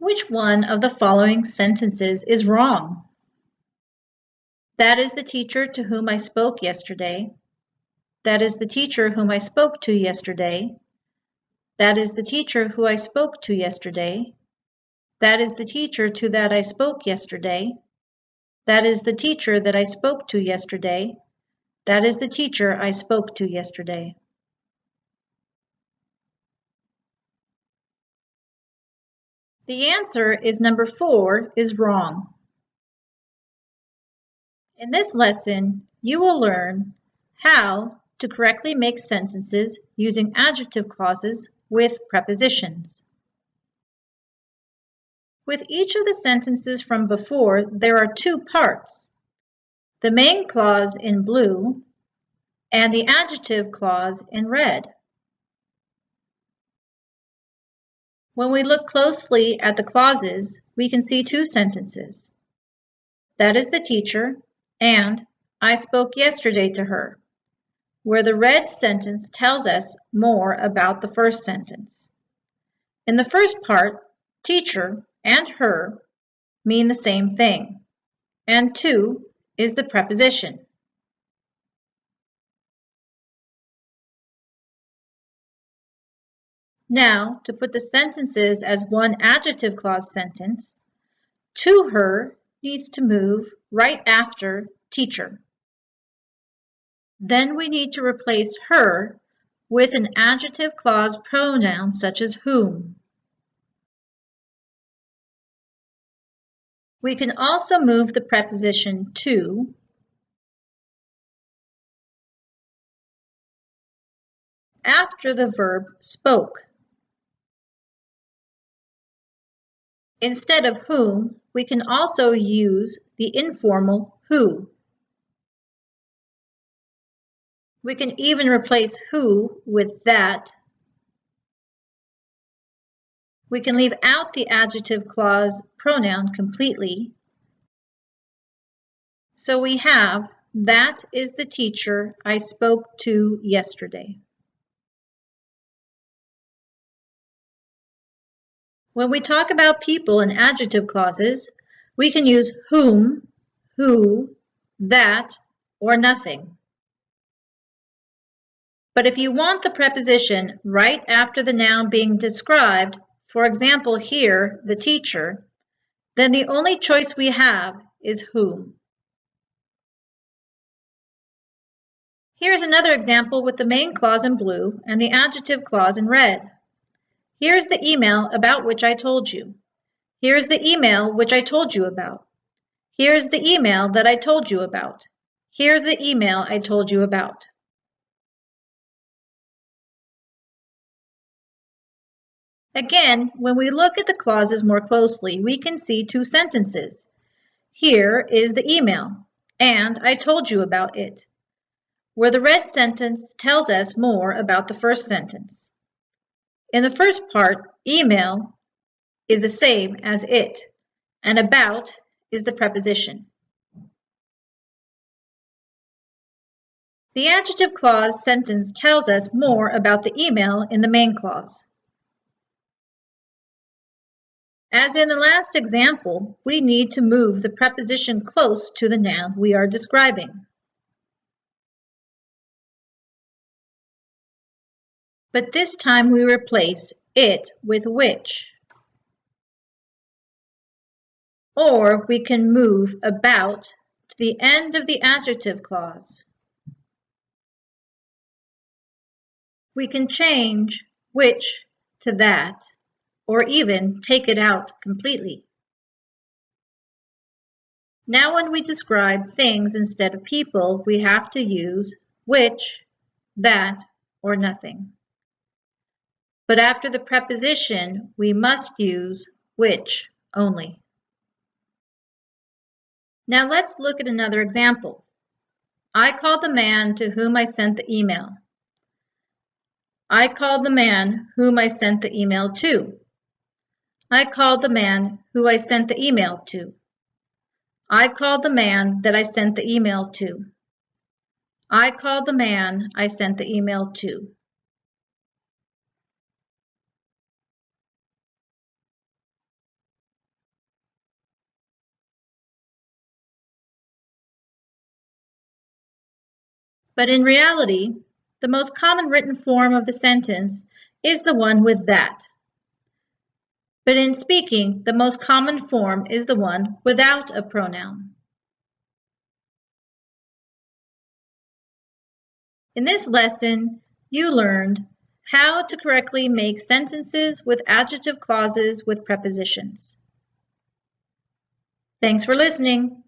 Which one of the following sentences is wrong? That is the teacher to whom I spoke yesterday. That is the teacher whom I spoke to yesterday. That is the teacher who I spoke to yesterday. That is the teacher to that I spoke yesterday. That is the teacher that I spoke to yesterday. That is the teacher I spoke to yesterday. The answer is number 4 is wrong. In this lesson, you will learn how to correctly make sentences using adjective clauses with prepositions. With each of the sentences from before, there are 2 parts: the main clause in blue and the adjective clause in red. When we look closely at the clauses, we can see 2 sentences. That is the teacher, and I spoke yesterday to her, where the red sentence tells us more about the first sentence. In the first part, teacher and her mean the same thing, and to is the preposition. Now, to put the sentences as one adjective clause sentence, to her needs to move right after teacher. Then we need to replace her with an adjective clause pronoun such as whom. We can also move the preposition to after the verb spoke. Instead of whom, we can also use the informal who. We can even replace who with that. We can leave out the adjective clause pronoun completely. So we have, that is the teacher I spoke to yesterday. When we talk about people in adjective clauses, we can use whom, who, that, or nothing. But if you want the preposition right after the noun being described, for example here, the teacher, then the only choice we have is whom. Here's another example with the main clause in blue and the adjective clause in red. Here's the email about which I told you. Here's the email which I told you about. Here's the email that I told you about. Here's the email I told you about. Again, when we look at the clauses more closely, we can see 2 sentences. Here is the email, and I told you about it, where the red sentence tells us more about the first sentence. In the first part, email is the same as it, and about is the preposition. The adjective clause sentence tells us more about the email in the main clause. As in the last example, we need to move the preposition close to the noun we are describing. But this time we replace it with which. Or we can move about to the end of the adjective clause. We can change which to that, or even take it out completely. Now when we describe things instead of people, we have to use which, that, or nothing. But after the preposition, we must use which only. Now let's look at another example. I called the man to whom I sent the email. I called the man whom I sent the email to. I called the man who I sent the email to. I called the man that I sent the email to. I called the man I sent the email to. But in reality, the most common written form of the sentence is the one with that. But in speaking, the most common form is the one without a pronoun. In this lesson, you learned how to correctly make sentences with adjective clauses with prepositions. Thanks for listening.